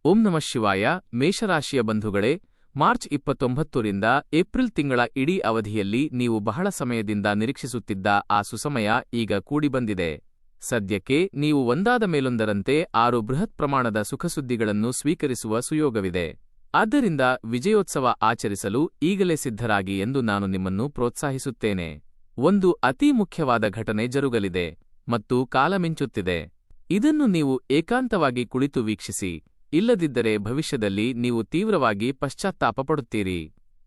ಓಂ ನಮಃ ಶಿವಾಯ. ಮೇಷರಾಶಿಯ ಬಂಧುಗಳೇ, ಮಾರ್ಚ್ 29ರಿಂದ ಏಪ್ರಿಲ್ ತಿಂಗಳ ಇಡೀ ಅವಧಿಯಲ್ಲಿ ನೀವು ಬಹಳ ಸಮಯದಿಂದ ನಿರೀಕ್ಷಿಸುತ್ತಿದ್ದ ಆ ಸುಸಮಯ ಈಗ ಕೂಡಿಬಂದಿದೆ. ಸದ್ಯಕ್ಕೆ ನೀವು ಒಂದಾದ ಮೇಲೊಂದರಂತೆ 6 ಬೃಹತ್ ಪ್ರಮಾಣದ ಸುಖಸುದ್ದಿಗಳನ್ನು ಸ್ವೀಕರಿಸುವ ಸುಯೋಗವಿದೆ. ಆದ್ದರಿಂದ ವಿಜಯೋತ್ಸವ ಆಚರಿಸಲು ಈಗಲೇ ಸಿದ್ಧರಾಗಿ ಎಂದು ನಾನು ನಿಮ್ಮನ್ನು ಪ್ರೋತ್ಸಾಹಿಸುತ್ತೇನೆ. ಒಂದು ಅತೀ ಮುಖ್ಯವಾದ ಘಟನೆ ಜರುಗಲಿದೆ ಮತ್ತು ಕಾಲ ಮಿಂಚುತ್ತಿದೆ. ಇದನ್ನು ನೀವು ಏಕಾಂತವಾಗಿ ಕುಳಿತು ವೀಕ್ಷಿಸಿ, ಇಲ್ಲದಿದ್ದರೆ ಭವಿಷ್ಯದಲ್ಲಿ ನೀವು ತೀವ್ರವಾಗಿ ಪಶ್ಚಾತ್ತಾಪ ಪಡುತ್ತೀರಿ.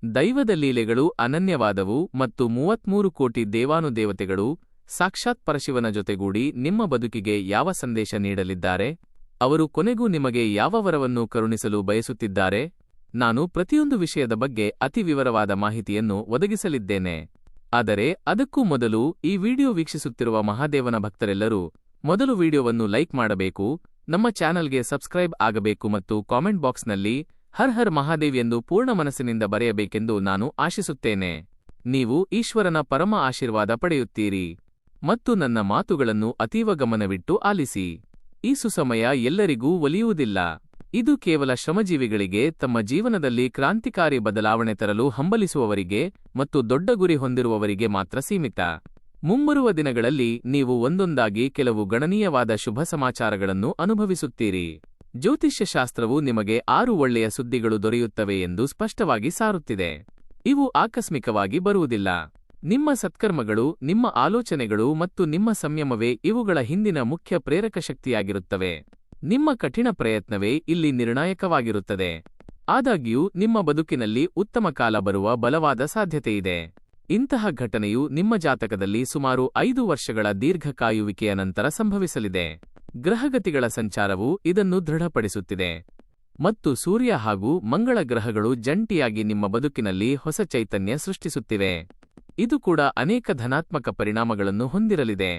ದೈವದ ಲೀಲೆಗಳು ಅನನ್ಯವಾದವು ಮತ್ತು 33 ಕೋಟಿ ದೇವಾನುದೇವತೆಗಳು ಸಾಕ್ಷಾತ್ ಪರಶಿವನ ಜೊತೆಗೂಡಿ ನಿಮ್ಮ ಬದುಕಿಗೆ ಯಾವ ಸಂದೇಶ ನೀಡಲಿದ್ದಾರೆ? ಅವರು ಕೊನೆಗೂ ನಿಮಗೆ ಯಾವ ವರವನ್ನು ಕರುಣಿಸಲು ಬಯಸುತ್ತಿದ್ದಾರೆ? ನಾನು ಪ್ರತಿಯೊಂದು ವಿಷಯದ ಬಗ್ಗೆ ಅತಿ ವಿವರವಾದ ಮಾಹಿತಿಯನ್ನು ಒದಗಿಸಲಿದ್ದೇನೆ. ಆದರೆ ಅದಕ್ಕೂ ಮೊದಲು ಈ ವಿಡಿಯೋ ವೀಕ್ಷಿಸುತ್ತಿರುವ ಮಹಾದೇವನ ಭಕ್ತರೆಲ್ಲರೂ ಮೊದಲು ವಿಡಿಯೋವನ್ನು ಲೈಕ್ ಮಾಡಬೇಕು, ನಮ್ಮ ಚಾನಲ್ಗೆ ಸಬ್ಸ್ಕ್ರೈಬ್ ಆಗಬೇಕು ಮತ್ತು ಕಾಮೆಂಟ್ ಬಾಕ್ಸ್ನಲ್ಲಿ ಹರ್ ಹರ್ ಮಹಾದೇವ್ ಎಂದು ಪೂರ್ಣ ಮನಸ್ಸಿನಿಂದ ಬರೆಯಬೇಕೆಂದು ನಾನು ಆಶಿಸುತ್ತೇನೆ. ನೀವು ಈಶ್ವರನ ಪರಮ ಆಶೀರ್ವಾದ ಪಡೆಯುತ್ತೀರಿ. ಮತ್ತು ನನ್ನ ಮಾತುಗಳನ್ನು ಅತೀವ ಗಮನವಿಟ್ಟು ಆಲಿಸಿ. ಈ ಸುಸಮಯ ಎಲ್ಲರಿಗೂ ಒಲಿಯುವುದಿಲ್ಲ. ಇದು ಕೇವಲ ಶ್ರಮಜೀವಿಗಳಿಗೆ, ತಮ್ಮ ಜೀವನದಲ್ಲಿ ಕ್ರಾಂತಿಕಾರಿ ಬದಲಾವಣೆ ತರಲು ಹಂಬಲಿಸುವವರಿಗೆ ಮತ್ತು ದೊಡ್ಡ ಗುರಿ ಹೊಂದಿರುವವರಿಗೆ ಮಾತ್ರ ಸೀಮಿತ. ಮುಂಬರುವ ದಿನಗಳಲ್ಲಿ ನೀವು ಒಂದೊಂದಾಗಿ ಕೆಲವು ಗಣನೀಯವಾದ ಶುಭ ಸಮಾಚಾರಗಳನ್ನು ಅನುಭವಿಸುತ್ತೀರಿ. ಜ್ಯೋತಿಷ್ಯಶಾಸ್ತ್ರವು ನಿಮಗೆ 6 ಒಳ್ಳೆಯ ಸುದ್ದಿಗಳು ದೊರೆಯುತ್ತವೆ ಎಂದು ಸ್ಪಷ್ಟವಾಗಿ ಸಾರುತ್ತಿದೆ. ಇವು ಆಕಸ್ಮಿಕವಾಗಿ ಬರುವುದಿಲ್ಲ. ನಿಮ್ಮ ಸತ್ಕರ್ಮಗಳು, ನಿಮ್ಮ ಆಲೋಚನೆಗಳು ಮತ್ತು ನಿಮ್ಮ ಸಂಯಮವೇ ಇವುಗಳ ಹಿಂದಿನ ಮುಖ್ಯ ಪ್ರೇರಕ ಶಕ್ತಿಯಾಗಿರುತ್ತವೆ. ನಿಮ್ಮ ಕಠಿಣ ಪ್ರಯತ್ನವೇ ಇಲ್ಲಿ ನಿರ್ಣಾಯಕವಾಗಿರುತ್ತದೆ. ಆದಾಗ್ಯೂ ನಿಮ್ಮ ಬದುಕಿನಲ್ಲಿ ಉತ್ತಮ ಕಾಲ ಬರುವ ಬಲವಾದ ಸಾಧ್ಯತೆಯಿದೆ. ಇಂತಹ ಘಟನೆಯು ನಿಮ್ಮ ಜಾತಕದಲ್ಲಿ ಸುಮಾರು 5 ವರ್ಷಗಳ ದೀರ್ಘ ಕಾಯುವಿಕೆಯ ನಂತರ ಸಂಭವಿಸಲಿದೆ. ಗ್ರಹಗತಿಗಳ ಸಂಚಾರವು ಇದನ್ನು ದೃಢಪಡಿಸುತ್ತಿದೆ. ಮತ್ತು ಸೂರ್ಯ ಹಾಗೂ ಮಂಗಳ ಗ್ರಹಗಳು ಜಂಟಿಯಾಗಿ ನಿಮ್ಮ ಬದುಕಿನಲ್ಲಿ ಹೊಸ ಚೈತನ್ಯ ಸೃಷ್ಟಿಸುತ್ತಿವೆ. ಇದು ಕೂಡ ಅನೇಕ ಧನಾತ್ಮಕ ಪರಿಣಾಮಗಳನ್ನು ಹೊಂದಿರಲಿದೆ.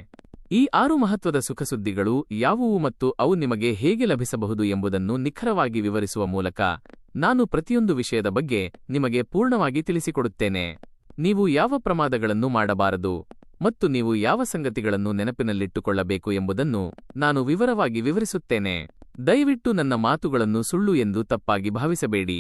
ಈ 6 ಮಹತ್ವದ ಸುಖಸುದ್ದಿಗಳು ಯಾವುವು ಮತ್ತು ಅವು ನಿಮಗೆ ಹೇಗೆ ಲಭಿಸಬಹುದು ಎಂಬುದನ್ನು ನಿಖರವಾಗಿ ವಿವರಿಸುವ ಮೂಲಕ ನಾನು ಪ್ರತಿಯೊಂದು ವಿಷಯದ ಬಗ್ಗೆ ನಿಮಗೆ ಪೂರ್ಣವಾಗಿ ತಿಳಿಸಿಕೊಡುತ್ತೇನೆ. ನೀವು ಯಾವ ಪ್ರಮಾದಗಳನ್ನು ಮಾಡಬಾರದು ಮತ್ತು ನೀವು ಯಾವ ಸಂಗತಿಗಳನ್ನು ನೆನಪಿನಲ್ಲಿಟ್ಟುಕೊಳ್ಳಬೇಕು ಎಂಬುದನ್ನು ನಾನು ವಿವರವಾಗಿ ವಿವರಿಸುತ್ತೇನೆ. ದಯವಿಟ್ಟು ನನ್ನ ಮಾತುಗಳನ್ನು ಸುಳ್ಳು ಎಂದು ತಪ್ಪಾಗಿ ಭಾವಿಸಬೇಡಿ.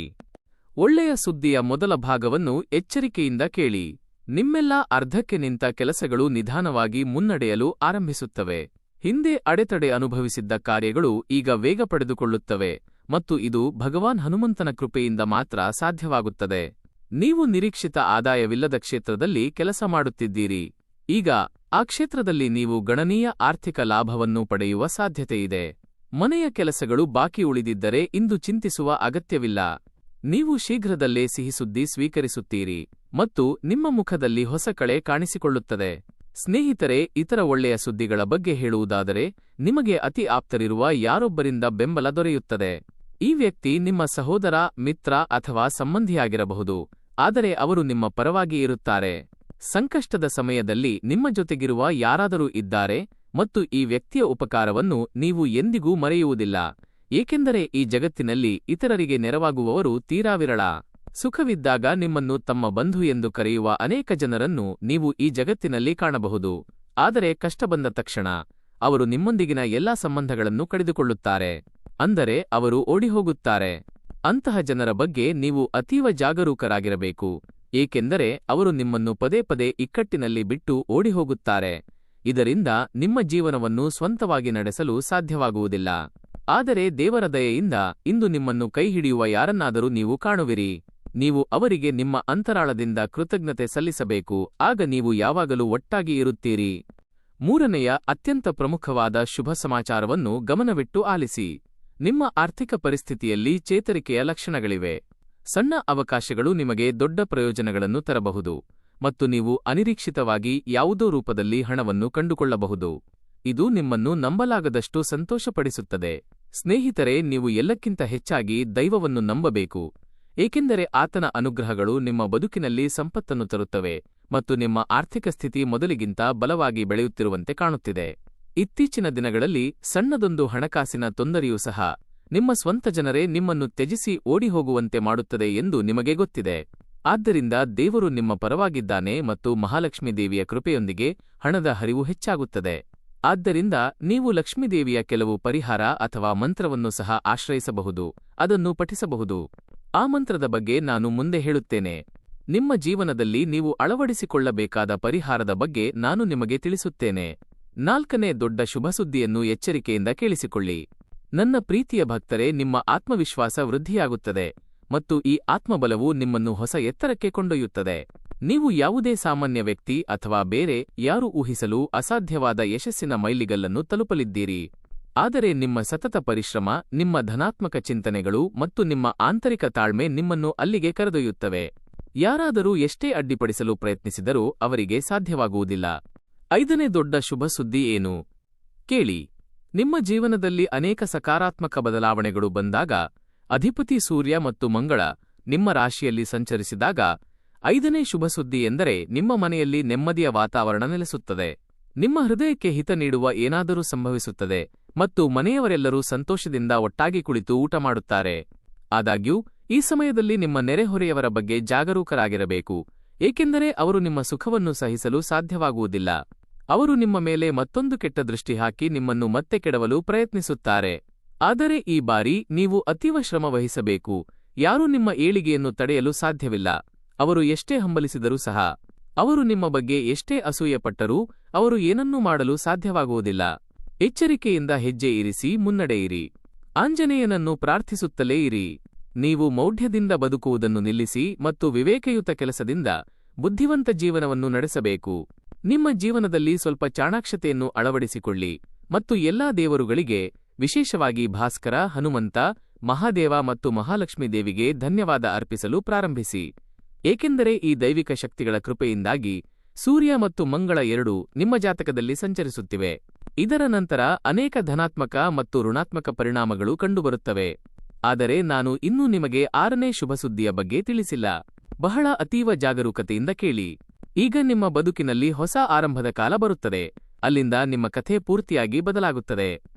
ಒಳ್ಳೆಯ ಸುದ್ದಿಯ ಮೊದಲ ಭಾಗವನ್ನು ಎಚ್ಚರಿಕೆಯಿಂದ ಕೇಳಿ. ನಿಮ್ಮೆಲ್ಲ ಅರ್ಧಕ್ಕೆ ನಿಂತ ಕೆಲಸಗಳು ನಿಧಾನವಾಗಿ ಮುನ್ನಡೆಯಲು ಆರಂಭಿಸುತ್ತವೆ. ಹಿಂದೆ ಅಡೆತಡೆ ಅನುಭವಿಸಿದ್ದ ಕಾರ್ಯಗಳು ಈಗ ವೇಗ ಪಡೆದುಕೊಳ್ಳುತ್ತವೆ ಮತ್ತು ಇದು ಭಗವಾನ್ ಹನುಮಂತನ ಕೃಪೆಯಿಂದ ಮಾತ್ರ ಸಾಧ್ಯವಾಗುತ್ತದೆ. ನೀವು ನಿರೀಕ್ಷಿತ ಆದಾಯವಿಲ್ಲದ ಕ್ಷೇತ್ರದಲ್ಲಿ ಕೆಲಸ ಮಾಡುತ್ತಿದ್ದೀರಿ. ಈಗ ಆ ಕ್ಷೇತ್ರದಲ್ಲಿ ನೀವು ಗಣನೀಯ ಆರ್ಥಿಕ ಲಾಭವನ್ನು ಪಡೆಯುವ ಸಾಧ್ಯತೆಯಿದೆ. ಮನೆಯ ಕೆಲಸಗಳು ಬಾಕಿ ಉಳಿದಿದ್ದರೆ ಇಂದು ಚಿಂತಿಸುವ ಅಗತ್ಯವಿಲ್ಲ. ನೀವು ಶೀಘ್ರದಲ್ಲೇ ಸಿಹಿಸುದ್ದಿ ಸ್ವೀಕರಿಸುತ್ತೀರಿ ಮತ್ತು ನಿಮ್ಮ ಮುಖದಲ್ಲಿ ಹೊಸ ಕಳೆ ಕಾಣಿಸಿಕೊಳ್ಳುತ್ತದೆ. ಸ್ನೇಹಿತರೆ, ಇತರ ಒಳ್ಳೆಯ ಸುದ್ದಿಗಳ ಬಗ್ಗೆ ಹೇಳುವುದಾದರೆ, ನಿಮಗೆ ಅತಿ ಆಪ್ತರಿರುವ ಯಾರೊಬ್ಬರಿಂದ ಬೆಂಬಲ ದೊರೆಯುತ್ತದೆ. ಈ ವ್ಯಕ್ತಿ ನಿಮ್ಮ ಸಹೋದರ, ಮಿತ್ರ ಅಥವಾ ಸಂಬಂಧಿಯಾಗಿರಬಹುದು, ಆದರೆ ಅವರು ನಿಮ್ಮ ಪರವಾಗಿ ಇರುತ್ತಾರೆ. ಸಂಕಷ್ಟದ ಸಮಯದಲ್ಲಿ ನಿಮ್ಮ ಜೊತೆಗಿರುವ ಯಾರಾದರೂ ಇದ್ದಾರೆ ಮತ್ತು ಈ ವ್ಯಕ್ತಿಯ ಉಪಕಾರವನ್ನು ನೀವು ಎಂದಿಗೂ ಮರೆಯುವುದಿಲ್ಲ, ಏಕೆಂದರೆ ಈ ಜಗತ್ತಿನಲ್ಲಿ ಇತರರಿಗೆ ನೆರವಾಗುವವರು ತೀರಾ ವಿರಳ. ಸುಖವಿದ್ದಾಗ ನಿಮ್ಮನ್ನು ತಮ್ಮ ಬಂಧು ಎಂದು ಕರೆಯುವ ಅನೇಕ ಜನರನ್ನು ನೀವು ಈ ಜಗತ್ತಿನಲ್ಲಿ ಕಾಣಬಹುದು. ಆದರೆ ಕಷ್ಟ ಬಂದ ತಕ್ಷಣ ಅವರು ನಿಮ್ಮೊಂದಿಗಿನ ಎಲ್ಲಾ ಸಂಬಂಧಗಳನ್ನು ಕಡಿದುಕೊಳ್ಳುತ್ತಾರೆ. ಅಂದರೆ ಅವರು ಓಡಿಹೋಗುತ್ತಾರೆ. ಅಂತಹ ಜನರ ಬಗ್ಗೆ ನೀವು ಅತೀವ ಜಾಗರೂಕರಾಗಿರಬೇಕು, ಏಕೆಂದರೆ ಅವರು ನಿಮ್ಮನ್ನು ಪದೇ ಪದೇ ಇಕ್ಕಟ್ಟಿನಲ್ಲಿ ಬಿಟ್ಟು ಓಡಿಹೋಗುತ್ತಾರೆ. ಇದರಿಂದ ನಿಮ್ಮ ಜೀವನವನ್ನು ಸ್ವಂತವಾಗಿ ನಡೆಸಲು ಸಾಧ್ಯವಾಗುವುದಿಲ್ಲ. ಆದರೆ ದೇವರ ದಯೆಯಿಂದ ಇಂದು ನಿಮ್ಮನ್ನು ಕೈಹಿಡಿಯುವ ಯಾರನ್ನಾದರೂ ನೀವು ಕಾಣುವಿರಿ. ನೀವು ಅವರಿಗೆ ನಿಮ್ಮ ಅಂತರಾಳದಿಂದ ಕೃತಜ್ಞತೆ ಸಲ್ಲಿಸಬೇಕು, ಆಗ ನೀವು ಯಾವಾಗಲೂ ಒಟ್ಟಾಗಿ ಇರುತ್ತೀರಿ. ಮೂರನೆಯ ಅತ್ಯಂತ ಪ್ರಮುಖವಾದ ಶುಭ ಸಮಾಚಾರವನ್ನು ಗಮನವಿಟ್ಟು ಆಲಿಸಿ. ನಿಮ್ಮ ಆರ್ಥಿಕ ಪರಿಸ್ಥಿತಿಯಲ್ಲಿ ಚೇತರಿಕೆಯ ಲಕ್ಷಣಗಳಿವೆ. ಸಣ್ಣ ಅವಕಾಶಗಳು ನಿಮಗೆ ದೊಡ್ಡ ಪ್ರಯೋಜನಗಳನ್ನು ತರಬಹುದು ಮತ್ತು ನೀವು ಅನಿರೀಕ್ಷಿತವಾಗಿ ಯಾವುದೋ ರೂಪದಲ್ಲಿ ಹಣವನ್ನು ಕಂಡುಕೊಳ್ಳಬಹುದು. ಇದು ನಿಮ್ಮನ್ನು ನಂಬಲಾಗದಷ್ಟು ಸಂತೋಷಪಡಿಸುತ್ತದೆ. ಸ್ನೇಹಿತರೆ, ನೀವು ಎಲ್ಲಕ್ಕಿಂತ ಹೆಚ್ಚಾಗಿ ದೈವವನ್ನು ನಂಬಬೇಕು, ಏಕೆಂದರೆ ಆತನ ಅನುಗ್ರಹಗಳು ನಿಮ್ಮ ಬದುಕಿನಲ್ಲಿ ಸಂಪತ್ತನ್ನು ತರುತ್ತವೆ ಮತ್ತು ನಿಮ್ಮ ಆರ್ಥಿಕ ಸ್ಥಿತಿ ಮೊದಲಿಗಿಂತ ಬಲವಾಗಿ ಬೆಳೆಯುತ್ತಿರುವಂತೆ ಕಾಣುತ್ತಿದೆ. ಇತ್ತೀಚಿನ ದಿನಗಳಲ್ಲಿ ಸಣ್ಣದೊಂದು ಹಣಕಾಸಿನ ತೊಂದರೆಯೂ ಸಹ ನಿಮ್ಮ ಸ್ವಂತ ಜನರೇ ನಿಮ್ಮನ್ನು ತ್ಯಜಿಸಿ ಓಡಿಹೋಗುವಂತೆ ಮಾಡುತ್ತದೆ ಎಂದು ನಿಮಗೆ ಗೊತ್ತಿದೆ. ಆದ್ದರಿಂದ ದೇವರು ನಿಮ್ಮ ಪರವಾಗಿದ್ದಾನೆ ಮತ್ತು ಮಹಾಲಕ್ಷ್ಮೀ ದೇವಿಯ ಕೃಪೆಯೊಂದಿಗೆ ಹಣದ ಹರಿವು ಹೆಚ್ಚಾಗುತ್ತದೆ. ಆದ್ದರಿಂದ ನೀವು ಲಕ್ಷ್ಮೀದೇವಿಯ ಕೆಲವು ಪರಿಹಾರ ಅಥವಾ ಮಂತ್ರವನ್ನು ಸಹ ಆಶ್ರಯಿಸಬಹುದು, ಅದನ್ನು ಪಠಿಸಬಹುದು. ಆ ಮಂತ್ರದ ಬಗ್ಗೆ ನಾನು ಮುಂದೆ ಹೇಳುತ್ತೇನೆ. ನಿಮ್ಮ ಜೀವನದಲ್ಲಿ ನೀವು ಅಳವಡಿಸಿಕೊಳ್ಳಬೇಕಾದ ಪರಿಹಾರದ ಬಗ್ಗೆ ನಾನು ನಿಮಗೆ ತಿಳಿಸುತ್ತೇನೆ. 4ನೇ ದೊಡ್ಡ ಶುಭಸುದ್ದಿಯನ್ನು ಎಚ್ಚರಿಕೆಯಿಂದ ಕೇಳಿಸಿಕೊಳ್ಳಿ. ನನ್ನ ಪ್ರೀತಿಯ ಭಕ್ತರೇ, ನಿಮ್ಮ ಆತ್ಮವಿಶ್ವಾಸ ವೃದ್ಧಿಯಾಗುತ್ತದೆ ಮತ್ತು ಈ ಆತ್ಮಬಲವು ನಿಮ್ಮನ್ನು ಹೊಸ ಎತ್ತರಕ್ಕೆ ಕೊಂಡೊಯ್ಯುತ್ತದೆ. ನೀವು ಯಾವುದೇ ಸಾಮಾನ್ಯ ವ್ಯಕ್ತಿ ಅಥವಾ ಬೇರೆ ಯಾರೂ ಊಹಿಸಲು ಅಸಾಧ್ಯವಾದ ಯಶಸ್ಸಿನ ಮೈಲಿಗಲ್ಲನ್ನು ತಲುಪಲಿದ್ದೀರಿ. ಆದರೆ ನಿಮ್ಮ ಸತತ ಪರಿಶ್ರಮ, ನಿಮ್ಮ ಧನಾತ್ಮಕ ಚಿಂತನೆಗಳು ಮತ್ತು ನಿಮ್ಮ ಆಂತರಿಕ ತಾಳ್ಮೆ ನಿಮ್ಮನ್ನು ಅಲ್ಲಿಗೆ ಕರೆದೊಯ್ಯುತ್ತವೆ. ಯಾರಾದರೂ ಎಷ್ಟೇ ಅಡ್ಡಿಪಡಿಸಲು ಪ್ರಯತ್ನಿಸಿದರೂ ಅವರಿಗೆ ಸಾಧ್ಯವಾಗುವುದಿಲ್ಲ. 5ನೇ ದೊಡ್ಡ ಶುಭ ಸುದ್ದಿ ಏನು? ಕೇಳಿ. ನಿಮ್ಮ ಜೀವನದಲ್ಲಿ ಅನೇಕ ಸಕಾರಾತ್ಮಕ ಬದಲಾವಣೆಗಳು ಬಂದಾಗ, ಅಧಿಪತಿ ಸೂರ್ಯ ಮತ್ತು ಮಂಗಳ ನಿಮ್ಮ ರಾಶಿಯಲ್ಲಿ ಸಂಚರಿಸಿದಾಗ, 5ನೇ ಶುಭ ಸುದ್ದಿ ಎಂದರೆ ನಿಮ್ಮ ಮನೆಯಲ್ಲಿ ನೆಮ್ಮದಿಯ ವಾತಾವರಣ ನೆಲೆಸುತ್ತದೆ. ನಿಮ್ಮ ಹೃದಯಕ್ಕೆ ಹಿತ ನೀಡುವ ಏನಾದರೂ ಸಂಭವಿಸುತ್ತದೆ ಮತ್ತು ಮನೆಯವರೆಲ್ಲರೂ ಸಂತೋಷದಿಂದ ಒಟ್ಟಾಗಿ ಕುಳಿತು ಊಟ ಮಾಡುತ್ತಾರೆ. ಆದಾಗ್ಯೂ ಈ ಸಮಯದಲ್ಲಿ ನಿಮ್ಮ ನೆರೆಹೊರೆಯವರ ಬಗ್ಗೆ ಜಾಗರೂಕರಾಗಿರಬೇಕು, ಏಕೆಂದರೆ ಅವರು ನಿಮ್ಮ ಸುಖವನ್ನು ಸಹಿಸಲು ಸಾಧ್ಯವಾಗುವುದಿಲ್ಲ. ಅವರು ನಿಮ್ಮ ಮೇಲೆ ಮತ್ತೊಂದು ಕೆಟ್ಟ ದೃಷ್ಟಿ ಹಾಕಿ ನಿಮ್ಮನ್ನು ಮತ್ತೆ ಕೆಡವಲು ಪ್ರಯತ್ನಿಸುತ್ತಾರೆ. ಆದರೆ ಈ ಬಾರಿ ನೀವು ಅತೀವ ಶ್ರಮ ವಹಿಸಬೇಕು. ಯಾರೂ ನಿಮ್ಮ ಏಳಿಗೆಯನ್ನು ತಡೆಯಲು ಸಾಧ್ಯವಿಲ್ಲ. ಅವರು ಎಷ್ಟೇ ಹಂಬಲಿಸಿದರೂ ಸಹ, ಅವರು ನಿಮ್ಮ ಬಗ್ಗೆ ಎಷ್ಟೇ ಅಸೂಯೆಪಟ್ಟರೂ ಅವರು ಏನನ್ನೂ ಮಾಡಲು ಸಾಧ್ಯವಾಗುವುದಿಲ್ಲ. ಎಚ್ಚರಿಕೆಯಿಂದ ಹೆಜ್ಜೆ ಇರಿಸಿ ಮುನ್ನಡೆಯಿರಿ. ಆಂಜನೇಯನನ್ನು ಪ್ರಾರ್ಥಿಸುತ್ತಲೇ ಇರಿ. ನೀವು ಮೌಢ್ಯದಿಂದ ಬದುಕುವುದನ್ನು ನಿಲ್ಲಿಸಿ ಮತ್ತು ವಿವೇಕಯುತ ಕೆಲಸದಿಂದ ಬುದ್ಧಿವಂತ ಜೀವನವನ್ನು ನಡೆಸಬೇಕು. ನಿಮ್ಮ ಜೀವನದಲ್ಲಿ ಸ್ವಲ್ಪ ಚಾಣಾಕ್ಷತೆಯನ್ನು ಅಳವಡಿಸಿಕೊಳ್ಳಿ ಮತ್ತು ಎಲ್ಲಾ ದೇವರುಗಳಿಗೆ, ವಿಶೇಷವಾಗಿ ಭಾಸ್ಕರ, ಹನುಮಂತ, ಮಹಾದೇವ ಮತ್ತು ಮಹಾಲಕ್ಷ್ಮೀ ದೇವಿಗೆ ಧನ್ಯವಾದ ಅರ್ಪಿಸಲು ಪ್ರಾರಂಭಿಸಿ. ಏಕೆಂದರೆ ಈ ದೈವಿಕ ಶಕ್ತಿಗಳ ಕೃಪೆಯಿಂದಾಗಿ ಸೂರ್ಯ ಮತ್ತು ಮಂಗಳ ಎರಡೂ ನಿಮ್ಮ ಜಾತಕದಲ್ಲಿ ಸಂಚರಿಸುತ್ತಿವೆ. ಇದರ ನಂತರ ಅನೇಕ ಧನಾತ್ಮಕ ಮತ್ತು ಋಣಾತ್ಮಕ ಪರಿಣಾಮಗಳು ಕಂಡುಬರುತ್ತವೆ. ಆದರೆ ನಾನು ಇನ್ನೂ ನಿಮಗೆ 6ನೇ ಶುಭಸುದ್ದಿಯ ಬಗ್ಗೆ ತಿಳಿಸಿಲ್ಲ. ಬಹಳ ಅತೀವ ಜಾಗರೂಕತೆಯಿಂದ ಕೇಳಿ. ಈಗ ನಿಮ್ಮ ಬದುಕಿನಲ್ಲಿ ಹೊಸ ಆರಂಭದ ಕಾಲ ಬರುತ್ತದೆ. ಅಲ್ಲಿಂದ ನಿಮ್ಮ ಕಥೆ ಪೂರ್ತಿಯಾಗಿ ಬದಲಾಗುತ್ತದೆ.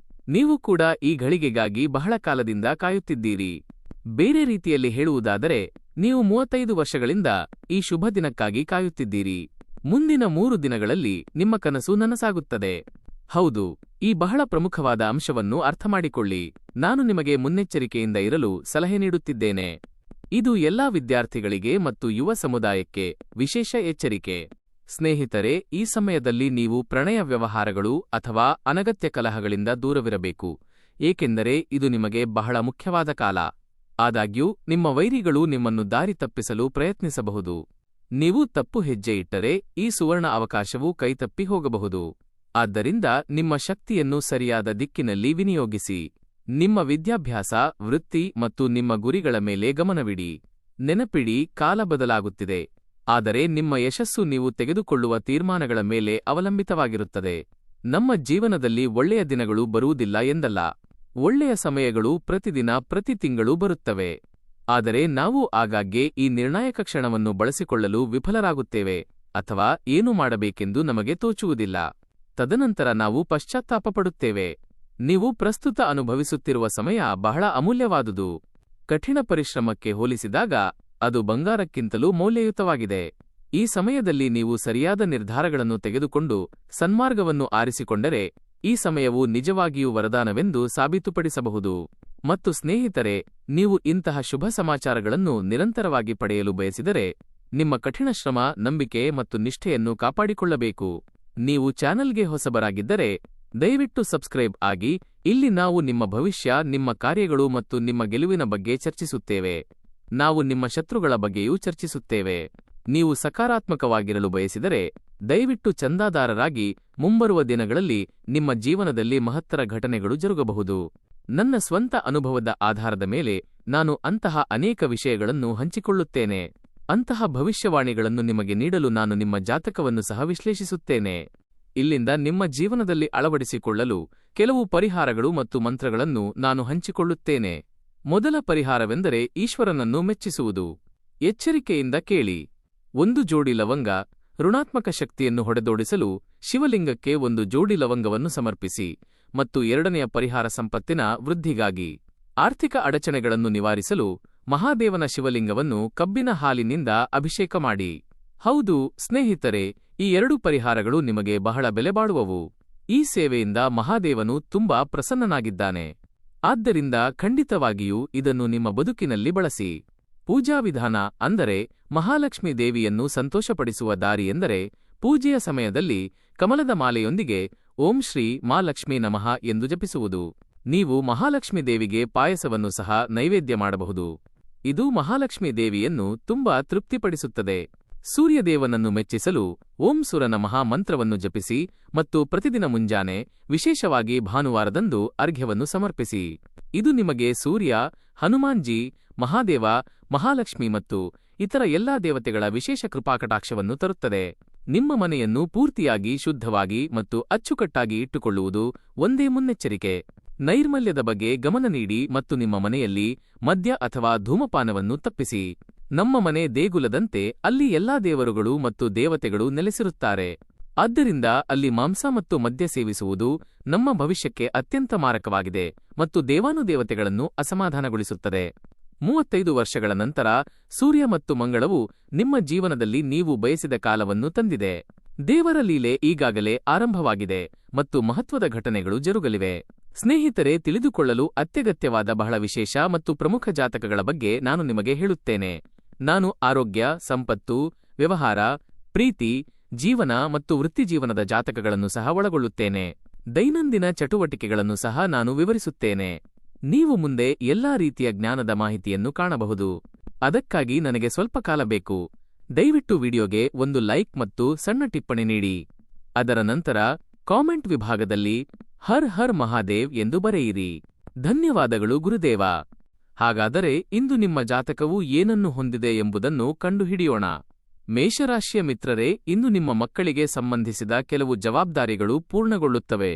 ನೀವು ಕೂಡ ಈ ಘಳಿಗೆಗಾಗಿ ಬಹಳ ಕಾಲದಿಂದ ಕಾಯುತ್ತಿದ್ದೀರಿ. ಬೇರೆ ರೀತಿಯಲ್ಲಿ ಹೇಳುವುದಾದರೆ, ನೀವು 35 ವರ್ಷಗಳಿಂದ ಈ ಶುಭ ದಿನಕ್ಕಾಗಿ ಕಾಯುತ್ತಿದ್ದೀರಿ. ಮುಂದಿನ 3 ದಿನಗಳಲ್ಲಿ ನಿಮ್ಮ ಕನಸು ನನಸಾಗುತ್ತದೆ. ಹೌದು, ಈ ಬಹಳ ಪ್ರಮುಖವಾದ ಅಂಶವನ್ನು ಅರ್ಥಮಾಡಿಕೊಳ್ಳಿ. ನಾನು ನಿಮಗೆ ಮುನ್ನೆಚ್ಚರಿಕೆಯಿಂದ ಇರಲು ಸಲಹೆ ನೀಡುತ್ತಿದ್ದೇನೆ. ಇದು ಎಲ್ಲಾ ವಿದ್ಯಾರ್ಥಿಗಳಿಗೆ ಮತ್ತು ಯುವ ಸಮುದಾಯಕ್ಕೆ ವಿಶೇಷ ಎಚ್ಚರಿಕೆ. ಸ್ನೇಹಿತರೆ, ಈ ಸಮಯದಲ್ಲಿ ನೀವು ಪ್ರಣಯ ವ್ಯವಹಾರಗಳು ಅಥವಾ ಅನಗತ್ಯ ಕಲಹಗಳಿಂದ ದೂರವಿರಬೇಕು, ಏಕೆಂದರೆ ಇದು ನಿಮಗೆ ಬಹಳ ಮುಖ್ಯವಾದ ಕಾಲ. ಆದಾಗ್ಯೂ ನಿಮ್ಮ ವೈರಿಗಳು ನಿಮ್ಮನ್ನು ದಾರಿ ತಪ್ಪಿಸಲು ಪ್ರಯತ್ನಿಸಬಹುದು. ನೀವು ತಪ್ಪು ಹೆಜ್ಜೆ ಇಟ್ಟರೆ ಈ ಸುವರ್ಣ ಅವಕಾಶವು ಕೈತಪ್ಪಿ ಹೋಗಬಹುದು. ಆದ್ದರಿಂದ ನಿಮ್ಮ ಶಕ್ತಿಯನ್ನು ಸರಿಯಾದ ದಿಕ್ಕಿನಲ್ಲಿ ವಿನಿಯೋಗಿಸಿ. ನಿಮ್ಮ ವಿದ್ಯಾಭ್ಯಾಸ, ವೃತ್ತಿ ಮತ್ತು ನಿಮ್ಮ ಗುರಿಗಳ ಮೇಲೆ ಗಮನವಿಡಿ. ನೆನಪಿಡಿ, ಕಾಲ ಬದಲಾಗುತ್ತಿದೆ, ಆದರೆ ನಿಮ್ಮ ಯಶಸ್ಸು ನೀವು ತೆಗೆದುಕೊಳ್ಳುವ ತೀರ್ಮಾನಗಳ ಮೇಲೆ ಅವಲಂಬಿತವಾಗಿರುತ್ತದೆ. ನಮ್ಮ ಜೀವನದಲ್ಲಿ ಒಳ್ಳೆಯ ದಿನಗಳು ಬರುವುದಿಲ್ಲ ಎಂದಲ್ಲ. ಒಳ್ಳೆಯ ಸಮಯಗಳು ಪ್ರತಿದಿನ, ಪ್ರತಿ ತಿಂಗಳು ಬರುತ್ತವೆ. ಆದರೆ ನಾವು ಆಗಾಗ್ಗೆ ಈ ನಿರ್ಣಾಯಕ ಕ್ಷಣವನ್ನು ಬಳಸಿಕೊಳ್ಳಲು ವಿಫಲರಾಗುತ್ತೇವೆ ಅಥವಾ ಏನು ಮಾಡಬೇಕೆಂದು ನಮಗೆ ತೋಚುವುದಿಲ್ಲ. ತದನಂತರ ನಾವು ಪಶ್ಚಾತ್ತಾಪ ಪಡುತ್ತೇವೆ. ನೀವು ಪ್ರಸ್ತುತ ಅನುಭವಿಸುತ್ತಿರುವ ಸಮಯ ಬಹಳ ಅಮೂಲ್ಯವಾದುದು. ಕಠಿಣ ಪರಿಶ್ರಮಕ್ಕೆ ಹೋಲಿಸಿದಾಗ ಅದು ಬಂಗಾರಕ್ಕಿಂತಲೂ ಮೌಲ್ಯಯುತವಾಗಿದೆ. ಈ ಸಮಯದಲ್ಲಿ ನೀವು ಸರಿಯಾದ ನಿರ್ಧಾರಗಳನ್ನು ತೆಗೆದುಕೊಂಡು ಸನ್ಮಾರ್ಗವನ್ನು ಆರಿಸಿಕೊಂಡರೆ ಈ ಸಮಯವು ನಿಜವಾಗಿಯೂ ವರದಾನವೆಂದು ಸಾಬೀತುಪಡಿಸಬಹುದು. ಮತ್ತು ಸ್ನೇಹಿತರೆ, ನೀವು ಇಂತಹ ಶುಭ ಸಮಾಚಾರಗಳನ್ನು ನಿರಂತರವಾಗಿ ಪಡೆಯಲು ಬಯಸಿದರೆ ನಿಮ್ಮ ಕಠಿಣ ಶ್ರಮ, ನಂಬಿಕೆ ಮತ್ತು ನಿಷ್ಠೆಯನ್ನು ಕಾಪಾಡಿಕೊಳ್ಳಬೇಕು. ನೀವು ಚಾನೆಲ್ಗೆ ಹೊಸಬರಾಗಿದ್ದರೆ ದಯವಿಟ್ಟು ಸಬ್ಸ್ಕ್ರೈಬ್ ಆಗಿ. ಇಲ್ಲಿ ನಾವು ನಿಮ್ಮ ಭವಿಷ್ಯ, ನಿಮ್ಮ ಕಾರ್ಯಗಳು ಮತ್ತು ನಿಮ್ಮ ಗೆಲುವಿನ ಬಗ್ಗೆ ಚರ್ಚಿಸುತ್ತೇವೆ. ನಾವು ನಿಮ್ಮ ಶತ್ರುಗಳ ಬಗ್ಗೆಯೂ ಚರ್ಚಿಸುತ್ತೇವೆ. ನೀವು ಸಕಾರಾತ್ಮಕವಾಗಿರಲು ಬಯಸಿದರೆ ದಯವಿಟ್ಟು ಚಂದಾದಾರರಾಗಿ. ಮುಂಬರುವ ದಿನಗಳಲ್ಲಿ ನಿಮ್ಮ ಜೀವನದಲ್ಲಿ ಮಹತ್ತರ ಘಟನೆಗಳು ಜರುಗಬಹುದು. ನನ್ನ ಸ್ವಂತ ಅನುಭವದ ಆಧಾರದ ಮೇಲೆ ನಾನು ಅಂತಹ ಅನೇಕ ವಿಷಯಗಳನ್ನು ಹಂಚಿಕೊಳ್ಳುತ್ತೇನೆ. ಅಂತಹ ಭವಿಷ್ಯವಾಣಿಗಳನ್ನು ನಿಮಗೆ ನೀಡಲು ನಾನು ನಿಮ್ಮ ಜಾತಕವನ್ನು ಸಹ ವಿಶ್ಲೇಷಿಸುತ್ತೇನೆ. ಇಲ್ಲಿಂದ ನಿಮ್ಮ ಜೀವನದಲ್ಲಿ ಅಳವಡಿಸಿಕೊಳ್ಳಲು ಕೆಲವು ಪರಿಹಾರಗಳು ಮತ್ತು ಮಂತ್ರಗಳನ್ನು ನಾನು ಹಂಚಿಕೊಳ್ಳುತ್ತೇನೆ. ಮೊದಲ ಪರಿಹಾರವೆಂದರೆ ಈಶ್ವರನನ್ನು ಮೆಚ್ಚಿಸುವುದು. ಎಚ್ಚರಿಕೆಯಿಂದ ಕೇಳಿ. 1 ಜೋಡಿ ಲವಂಗ. ಋಣಾತ್ಮಕ ಶಕ್ತಿಯನ್ನು ಹೊಡೆದೋಡಿಸಲು ಶಿವಲಿಂಗಕ್ಕೆ 1 ಜೋಡಿ ಲವಂಗವನ್ನು ಸಮರ್ಪಿಸಿ. ಮತ್ತು 2ನೆಯ ಪರಿಹಾರ ಸಂಪತ್ತಿನ ವೃದ್ಧಿಗಾಗಿ. ಆರ್ಥಿಕ ಅಡಚಣೆಗಳನ್ನು ನಿವಾರಿಸಲು ಮಹಾದೇವನ ಶಿವಲಿಂಗವನ್ನು ಕಬ್ಬಿನ ಹಾಲಿನಿಂದ ಅಭಿಷೇಕ ಮಾಡಿ. ಹೌದು ಸ್ನೇಹಿತರೆ, ಈ 2 ಪರಿಹಾರಗಳು ನಿಮಗೆ ಬಹಳ ಬೆಲೆಬಾಳುವವು. ಈ ಸೇವೆಯಿಂದ ಮಹಾದೇವನು ತುಂಬಾ ಪ್ರಸನ್ನನಾಗಿದ್ದಾನೆ. ಆದ್ದರಿಂದ ಖಂಡಿತವಾಗಿಯೂ ಇದನ್ನು ನಿಮ್ಮ ಬದುಕಿನಲ್ಲಿ ಬಳಸಿ. ಪೂಜಾ ವಿಧಾನ ಅಂದರೆ ಮಹಾಲಕ್ಷ್ಮೀ ದೇವಿಯನ್ನು ಸಂತೋಷಪಡಿಸುವ ದಾರಿ ಎಂದರೆ ಪೂಜೆಯ ಸಮಯದಲ್ಲಿ ಕಮಲದ ಮಾಲೆಯೊಂದಿಗೆ ಓಂ ಶ್ರೀ ಮಾಲಕ್ಷ್ಮೀ ನಮಃ ಎಂದು ಜಪಿಸುವುದು. ನೀವು ಮಹಾಲಕ್ಷ್ಮೀ ದೇವಿಗೆ ಪಾಯಸವನ್ನು ಸಹ ನೈವೇದ್ಯ ಮಾಡಬಹುದು. ಇದು ಮಹಾಲಕ್ಷ್ಮೀ ದೇವಿಯನ್ನು ತುಂಬಾ ತೃಪ್ತಿಪಡಿಸುತ್ತದೆ. ಸೂರ್ಯದೇವನನ್ನು ಮೆಚ್ಚಿಸಲು ಓಂ ಸುರ ನಮಃ ಮಂತ್ರವನ್ನು ಜಪಿಸಿ ಮತ್ತು ಪ್ರತಿದಿನ ಮುಂಜಾನೆ, ವಿಶೇಷವಾಗಿ ಭಾನುವಾರದಂದು ಅರ್ಘ್ಯವನ್ನು ಸಮರ್ಪಿಸಿ. ಇದು ನಿಮಗೆ ಸೂರ್ಯ, ಹನುಮಾನ್ಜಿ, ಮಹಾದೇವ, ಮಹಾಲಕ್ಷ್ಮಿ ಮತ್ತು ಇತರ ಎಲ್ಲಾ ದೇವತೆಗಳ ವಿಶೇಷ ಕೃಪಾಕಟಾಕ್ಷವನ್ನು ತರುತ್ತದೆ. ನಿಮ್ಮ ಮನೆಯನ್ನು ಪೂರ್ತಿಯಾಗಿ ಶುದ್ಧವಾಗಿ ಮತ್ತು ಅಚ್ಚುಕಟ್ಟಾಗಿ ಇಟ್ಟುಕೊಳ್ಳುವುದು ಒಂದೇ ಮುನ್ನೆಚ್ಚರಿಕೆ. ನೈರ್ಮಲ್ಯದ ಬಗ್ಗೆ ಗಮನ ನೀಡಿ ಮತ್ತು ನಿಮ್ಮ ಮನೆಯಲ್ಲಿ ಮದ್ಯ ಅಥವಾ ಧೂಮಪಾನವನ್ನು ತಪ್ಪಿಸಿ. ನಮ್ಮ ಮನೆ ದೇಗುಲದಂತೆ ಅಲ್ಲಿ ಎಲ್ಲಾ ದೇವರುಗಳು ಮತ್ತು ದೇವತೆಗಳು ನೆಲೆಸಿರುತ್ತಾರೆ. ಆದ್ದರಿಂದ ಅಲ್ಲಿ ಮಾಂಸ ಮತ್ತು ಮದ್ಯ ಸೇವಿಸುವುದು ನಮ್ಮ ಭವಿಷ್ಯಕ್ಕೆ ಅತ್ಯಂತ ಮಾರಕವಾಗಿದೆ ಮತ್ತು ದೇವಾನುದೇವತೆಗಳನ್ನು ಅಸಮಾಧಾನಗೊಳಿಸುತ್ತದೆ. 35 ವರ್ಷಗಳ ನಂತರ ಸೂರ್ಯ ಮತ್ತು ಮಂಗಳವು ನಿಮ್ಮ ಜೀವನದಲ್ಲಿ ನೀವು ಬಯಸಿದ ಕಾಲವನ್ನು ತಂದಿದೆ. ದೇವರ ಲೀಲೆ ಈಗಾಗಲೇ ಆರಂಭವಾಗಿದೆ ಮತ್ತು ಮಹತ್ವದ ಘಟನೆಗಳು ಜರುಗಲಿವೆ. ಸ್ನೇಹಿತರೆ, ತಿಳಿದುಕೊಳ್ಳಲು ಅತ್ಯಗತ್ಯವಾದ ಬಹಳ ವಿಶೇಷ ಮತ್ತು ಪ್ರಮುಖ ಜಾತಕಗಳ ಬಗ್ಗೆ ನಾನು ನಿಮಗೆ ಹೇಳುತ್ತೇನೆ. ನಾನು ಆರೋಗ್ಯ, ಸಂಪತ್ತು, ವ್ಯವಹಾರ, ಪ್ರೀತಿ, ಜೀವನ ಮತ್ತು ವೃತ್ತಿಜೀವನದ ಜಾತಕಗಳನ್ನು ಸಹ ಒಳಗೊಳ್ಳುತ್ತೇನೆ. ದೈನಂದಿನ ಚಟುವಟಿಕೆಗಳನ್ನು ಸಹ ನಾನು ವಿವರಿಸುತ್ತೇನೆ. ನೀವು ಮುಂದೆ ಎಲ್ಲಾ ರೀತಿಯ ಜ್ಞಾನದ ಮಾಹಿತಿಯನ್ನು ಕಾಣಬಹುದು. ಅದಕ್ಕಾಗಿ ನನಗೆ ಸ್ವಲ್ಪ ಕಾಲ ಬೇಕು. ದಯವಿಟ್ಟು ವಿಡಿಯೋಗೆ ಒಂದು ಲೈಕ್ ಮತ್ತು ಸಣ್ಣ ಟಿಪ್ಪಣಿ ನೀಡಿ. ಅದರ ನಂತರ ಕಾಮೆಂಟ್ ವಿಭಾಗದಲ್ಲಿ ಹರ್ ಹರ್ ಮಹಾದೇವ್ ಎಂದು ಬರೆಯಿರಿ. ಧನ್ಯವಾದಗಳು ಗುರುದೇವ. ಹಾಗಾದರೆ ಇಂದು ನಿಮ್ಮ ಜಾತಕವು ಏನನ್ನು ಹೊಂದಿದೆ ಎಂಬುದನ್ನು ಕಂಡುಹಿಡಿಯೋಣ. ಮೇಷರಾಶಿಯ ಮಿತ್ರರೇ, ಇಂದು ನಿಮ್ಮ ಮಕ್ಕಳಿಗೆ ಸಂಬಂಧಿಸಿದ ಕೆಲವು ಜವಾಬ್ದಾರಿಗಳು ಪೂರ್ಣಗೊಳ್ಳುತ್ತವೆ.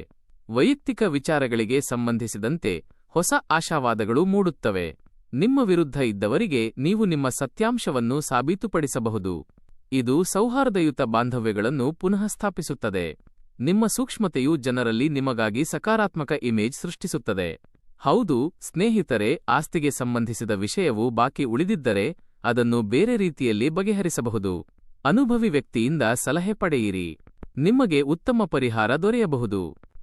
ವೈಯಕ್ತಿಕ ವಿಚಾರಗಳಿಗೆ ಸಂಬಂಧಿಸಿದಂತೆ ಹೊಸ ಆಶಾವಾದಗಳು ಮೂಡುತ್ತವೆ. ನಿಮ್ಮ ವಿರುದ್ಧ ಇದ್ದವರಿಗೆ ನೀವು ನಿಮ್ಮ ಸತ್ಯಾಂಶವನ್ನು ಸಾಬೀತುಪಡಿಸಬಹುದು. ಇದು ಸೌಹಾರ್ದಯುತ ಬಾಂಧವ್ಯಗಳನ್ನು ಪುನಃ ಸ್ಥಾಪಿಸುತ್ತದೆ. ನಿಮ್ಮ ಸೂಕ್ಷ್ಮತೆಯು ಜನರಲ್ಲಿ ನಿಮಗಾಗಿ ಸಕಾರಾತ್ಮಕ ಇಮೇಜ್ ಸೃಷ್ಟಿಸುತ್ತದೆ. ಹೌದು ಸ್ನೇಹಿತರೆ, ಆಸ್ತಿಗೆ ಸಂಬಂಧಿಸಿದ ವಿಷಯವು ಬಾಕಿ ಉಳಿದಿದ್ದರೆ ಅದನ್ನು ಬೇರೆ ರೀತಿಯಲ್ಲಿ ಬಗೆಹರಿಸಬಹುದು. ಅನುಭವಿ ವ್ಯಕ್ತಿಯಿಂದ ಸಲಹೆ ಪಡೆಯಿರಿ. ನಿಮಗೆ ಉತ್ತಮ ಪರಿಹಾರ ದೊರೆಯಬಹುದು.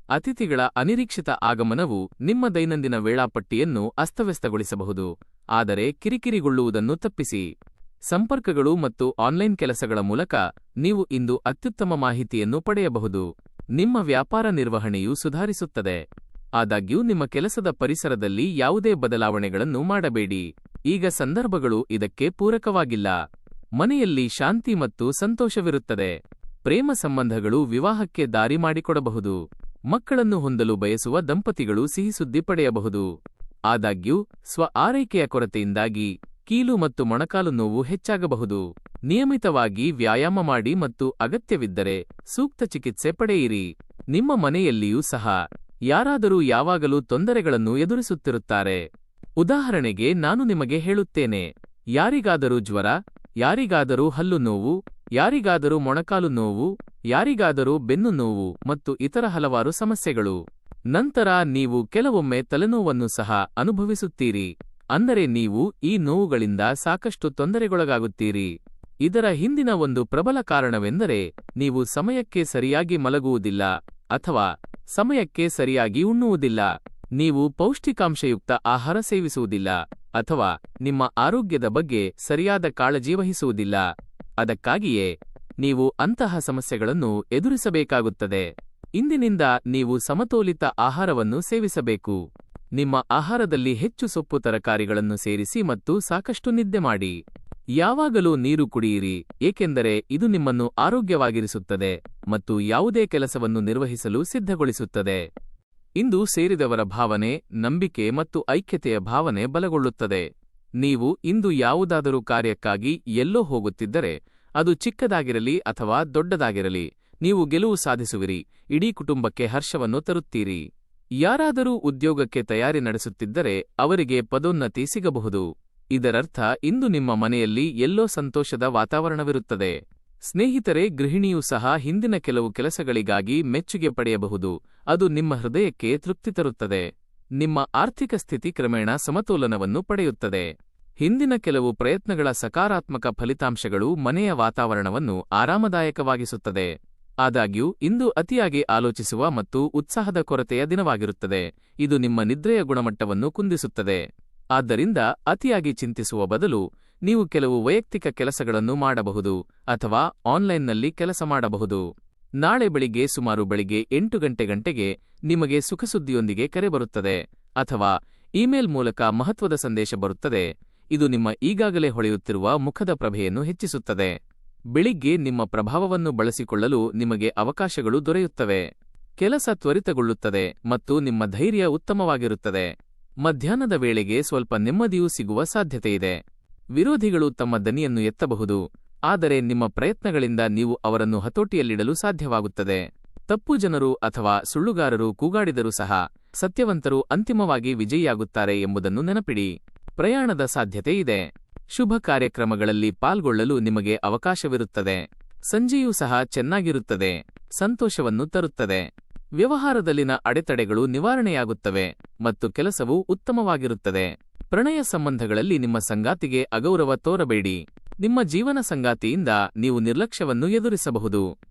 ಅತಿಥಿಗಳ ಅನಿರೀಕ್ಷಿತ ಆಗಮನವು ನಿಮ್ಮ ದೈನಂದಿನ ವೇಳಾಪಟ್ಟಿಯನ್ನು ಅಸ್ತವ್ಯಸ್ತಗೊಳಿಸಬಹುದು. ಆದರೆ ಕಿರಿಕಿರಿಗೊಳ್ಳುವುದನ್ನು ತಪ್ಪಿಸಿ. ಸಂಪರ್ಕಗಳು ಮತ್ತು ಆನ್ಲೈನ್ ಕೆಲಸಗಳ ಮೂಲಕ ನೀವು ಇಂದು ಅತ್ಯುತ್ತಮ ಮಾಹಿತಿಯನ್ನು ಪಡೆಯಬಹುದು. ನಿಮ್ಮ ವ್ಯಾಪಾರ ನಿರ್ವಹಣೆಯು ಸುಧಾರಿಸುತ್ತದೆ. ಆದಾಗ್ಯೂ ನಿಮ್ಮ ಕೆಲಸದ ಪರಿಸರದಲ್ಲಿ ಯಾವುದೇ ಬದಲಾವಣೆಗಳನ್ನು ಮಾಡಬೇಡಿ. ಈಗ ಸಂದರ್ಭಗಳು ಇದಕ್ಕೆ ಪೂರಕವಾಗಿಲ್ಲ. ಮನೆಯಲ್ಲಿ ಶಾಂತಿ ಮತ್ತು ಸಂತೋಷವಿರುತ್ತದೆ. ಪ್ರೇಮ ಸಂಬಂಧಗಳು ವಿವಾಹಕ್ಕೆ ದಾರಿ ಮಾಡಿಕೊಡಬಹುದು. ಮಕ್ಕಳನ್ನು ಹೊಂದಲು ಬಯಸುವ ದಂಪತಿಗಳು ಸಿಹಿಸುದ್ದಿ ಪಡೆಯಬಹುದು. ಆದಾಗ್ಯೂ ಸ್ವ ಆರೈಕೆಯ ಕೊರತೆಯಿಂದಾಗಿ ಕೀಲು ಮತ್ತು ಮೊಣಕಾಲು ನೋವು ಹೆಚ್ಚಾಗಬಹುದು. ನಿಯಮಿತವಾಗಿ ವ್ಯಾಯಾಮ ಮಾಡಿ ಮತ್ತು ಅಗತ್ಯವಿದ್ದರೆ ಸೂಕ್ತ ಚಿಕಿತ್ಸೆ ಪಡೆಯಿರಿ. ನಿಮ್ಮ ಮನೆಯಲ್ಲಿಯೂ ಸಹ ಯಾರಾದರೂ ಯಾವಾಗಲೂ ತೊಂದರೆಗಳನ್ನು ಎದುರಿಸುತ್ತಿರುತ್ತಾರೆ. ಉದಾಹರಣೆಗೆ ನಾನು ನಿಮಗೆ ಹೇಳುತ್ತೇನೆ, ಯಾರಿಗಾದರೂ ಜ್ವರ, ಯಾರಿಗಾದರೂ ಹಲ್ಲು ನೋವು, ಯಾರಿಗಾದರೂ ಮೊಣಕಾಲು ನೋವು, ಯಾರಿಗಾದರೂ ಬೆನ್ನು ನೋವು ಮತ್ತು ಇತರ ಹಲವಾರು ಸಮಸ್ಯೆಗಳು. ನಂತರ ನೀವು ಕೆಲವೊಮ್ಮೆ ತಲೆನೋವನ್ನು ಸಹ ಅನುಭವಿಸುತ್ತೀರಿ. ಅಂದರೆ ನೀವು ಈ ನೋವುಗಳಿಂದ ಸಾಕಷ್ಟು ತೊಂದರೆಗೊಳಗಾಗುತ್ತೀರಿ. ಇದರ ಹಿಂದಿನ ಒಂದು ಪ್ರಬಲ ಕಾರಣವೆಂದರೆ ನೀವು ಸಮಯಕ್ಕೆ ಸರಿಯಾಗಿ ಮಲಗುವುದಿಲ್ಲ ಅಥವಾ ಸಮಯಕ್ಕೆ ಸರಿಯಾಗಿ ಉಣ್ಣುವುದಿಲ್ಲ. ನೀವು ಪೌಷ್ಟಿಕಾಂಶಯುಕ್ತ ಆಹಾರ ಸೇವಿಸುವುದಿಲ್ಲ ಅಥವಾ ನಿಮ್ಮ ಆರೋಗ್ಯದ ಬಗ್ಗೆ ಸರಿಯಾದ ಕಾಳಜಿ ವಹಿಸುವುದಿಲ್ಲ. ಅದಕ್ಕಾಗಿಯೇ ನೀವು ಅಂತಹ ಸಮಸ್ಯೆಗಳನ್ನು ಎದುರಿಸಬೇಕಾಗುತ್ತದೆ. ಇಂದಿನಿಂದ ನೀವು ಸಮತೋಲಿತ ಆಹಾರವನ್ನು ಸೇವಿಸಬೇಕು. ನಿಮ್ಮ ಆಹಾರದಲ್ಲಿ ಹೆಚ್ಚು ಸೊಪ್ಪು ತರಕಾರಿಗಳನ್ನು ಸೇರಿಸಿ ಮತ್ತು ಸಾಕಷ್ಟು ನಿದ್ದೆ ಮಾಡಿ. ಯಾವಾಗಲೂ ನೀರು ಕುಡಿಯಿರಿ, ಏಕೆಂದರೆ ಇದು ನಿಮ್ಮನ್ನು ಆರೋಗ್ಯವಾಗಿರಿಸುತ್ತದೆ ಮತ್ತು ಯಾವುದೇ ಕೆಲಸವನ್ನು ನಿರ್ವಹಿಸಲು ಸಿದ್ಧಗೊಳಿಸುತ್ತದೆ. ಇಂದು ಸೇರಿದವರ ಭಾವನೆ, ನಂಬಿಕೆ ಮತ್ತು ಐಕ್ಯತೆಯ ಭಾವನೆ ಬಲಗೊಳ್ಳುತ್ತದೆ. ನೀವು ಇಂದು ಯಾವುದಾದರೂ ಕಾರ್ಯಕ್ಕಾಗಿ ಎಲ್ಲೋ ಹೋಗುತ್ತಿದ್ದರೆ, ಅದು ಚಿಕ್ಕದಾಗಿರಲಿ ಅಥವಾ ದೊಡ್ಡದಾಗಿರಲಿ, ನೀವು ಗೆಲುವು ಸಾಧಿಸುವಿರಿ. ಇಡೀ ಕುಟುಂಬಕ್ಕೆ ಹರ್ಷವನ್ನು ತರುತ್ತೀರಿ. ಯಾರಾದರೂ ಉದ್ಯೋಗಕ್ಕೆ ತಯಾರಿ ನಡೆಸುತ್ತಿದ್ದರೆ ಅವರಿಗೆ ಪದೋನ್ನತಿ ಸಿಗಬಹುದು. ಇದರರ್ಥ ಇಂದು ನಿಮ್ಮ ಮನೆಯಲ್ಲಿ ಎಲ್ಲೋ ಸಂತೋಷದ ವಾತಾವರಣವಿರುತ್ತದೆ. ಸ್ನೇಹಿತರೆ, ಗೃಹಿಣಿಯೂ ಸಹ ಹಿಂದಿನ ಕೆಲವು ಕೆಲಸಗಳಿಗಾಗಿ ಮೆಚ್ಚುಗೆ ಪಡೆಯಬಹುದು. ಅದು ನಿಮ್ಮ ಹೃದಯಕ್ಕೆ ತೃಪ್ತಿ ತರುತ್ತದೆ. ನಿಮ್ಮ ಆರ್ಥಿಕ ಸ್ಥಿತಿ ಕ್ರಮೇಣ ಸಮತೋಲನವನ್ನು ಪಡೆಯುತ್ತದೆ. ಹಿಂದಿನ ಕೆಲವು ಪ್ರಯತ್ನಗಳ ಸಕಾರಾತ್ಮಕ ಫಲಿತಾಂಶಗಳು ಮನೆಯ ವಾತಾವರಣವನ್ನು ಆರಾಮದಾಯಕವಾಗಿಸುತ್ತದೆ. ಆದಾಗ್ಯೂ ಇಂದು ಅತಿಯಾಗಿ ಆಲೋಚಿಸುವ ಮತ್ತು ಉತ್ಸಾಹದ ಕೊರತೆಯ ದಿನವಾಗಿರುತ್ತದೆ. ಇದು ನಿಮ್ಮ ನಿದ್ರೆಯ ಗುಣಮಟ್ಟವನ್ನು ಕುಂದಿಸುತ್ತದೆ. ಆದ್ದರಿಂದ ಅತಿಯಾಗಿ ಚಿಂತಿಸುವ ಬದಲು ನೀವು ಕೆಲವು ವೈಯಕ್ತಿಕ ಕೆಲಸಗಳನ್ನು ಮಾಡಬಹುದು ಅಥವಾ ಆನ್ಲೈನ್ನಲ್ಲಿ ಕೆಲಸ ಮಾಡಬಹುದು. ನಾಳೆ ಬೆಳಿಗ್ಗೆ ಸುಮಾರು ಬೆಳಿಗ್ಗೆ 8 ಗಂಟೆಗೆ ನಿಮಗೆ ಸುಖಸುದ್ದಿಯೊಂದಿಗೆ ಕರೆ ಬರುತ್ತದೆ ಅಥವಾ ಇಮೇಲ್ ಮೂಲಕ ಮಹತ್ವದ ಸಂದೇಶ ಬರುತ್ತದೆ. ಇದು ನಿಮ್ಮ ಈಗಾಗಲೇ ಹೊಳೆಯುತ್ತಿರುವ ಮುಖದ ಪ್ರಭೆಯನ್ನು ಹೆಚ್ಚಿಸುತ್ತದೆ. ಬೆಳಿಗ್ಗೆ ನಿಮ್ಮ ಪ್ರಭಾವವನ್ನು ಬಳಸಿಕೊಳ್ಳಲು ನಿಮಗೆ ಅವಕಾಶಗಳು ದೊರೆಯುತ್ತವೆ. ಕೆಲಸ ತ್ವರಿತಗೊಳ್ಳುತ್ತದೆ ಮತ್ತು ನಿಮ್ಮ ಧೈರ್ಯ ಉತ್ತಮವಾಗಿರುತ್ತದೆ. ಮಧ್ಯಾಹ್ನದ ವೇಳೆಗೆ ಸ್ವಲ್ಪ ನೆಮ್ಮದಿಯೂ ಸಿಗುವ ಸಾಧ್ಯತೆಯಿದೆ. ವಿರೋಧಿಗಳು ತಮ್ಮ ದನಿಯನ್ನು ಎತ್ತಬಹುದು, ಆದರೆ ನಿಮ್ಮ ಪ್ರಯತ್ನಗಳಿಂದ ನೀವು ಅವರನ್ನು ಹತೋಟಿಯಲ್ಲಿಡಲು ಸಾಧ್ಯವಾಗುತ್ತದೆ. ತಪ್ಪು ಜನರು ಅಥವಾ ಸುಳ್ಳುಗಾರರು ಕೂಗಾಡಿದರೂ ಸಹ ಸತ್ಯವಂತರು ಅಂತಿಮವಾಗಿ ವಿಜಯಿಯಾಗುತ್ತಾರೆ ಎಂಬುದನ್ನು ನೆನಪಿಡಿ. ಪ್ರಯಾಣದ ಸಾಧ್ಯತೆ ಇದೆ. ಶುಭ ಕಾರ್ಯಕ್ರಮಗಳಲ್ಲಿ ಪಾಲ್ಗೊಳ್ಳಲು ನಿಮಗೆ ಅವಕಾಶವಿರುತ್ತದೆ. ಸಂಜೆಯೂ ಸಹ ಚೆನ್ನಾಗಿರುತ್ತದೆ, ಸಂತೋಷವನ್ನು ತರುತ್ತದೆ. ವ್ಯವಹಾರದಲ್ಲಿನ ಅಡೆತಡೆಗಳು ನಿವಾರಣೆಯಾಗುತ್ತವೆ ಮತ್ತು ಕೆಲಸವು ಉತ್ತಮವಾಗಿರುತ್ತದೆ. ಪ್ರಣಯ ಸಂಬಂಧಗಳಲ್ಲಿ ನಿಮ್ಮ ಸಂಗಾತಿಗೆ ಅಗೌರವ ತೋರಬೇಡಿ. ನಿಮ್ಮ ಜೀವನ ಸಂಗಾತಿಯಿಂದ ನೀವು ನಿರ್ಲಕ್ಷ್ಯವನ್ನು ಎದುರಿಸಬಹುದು.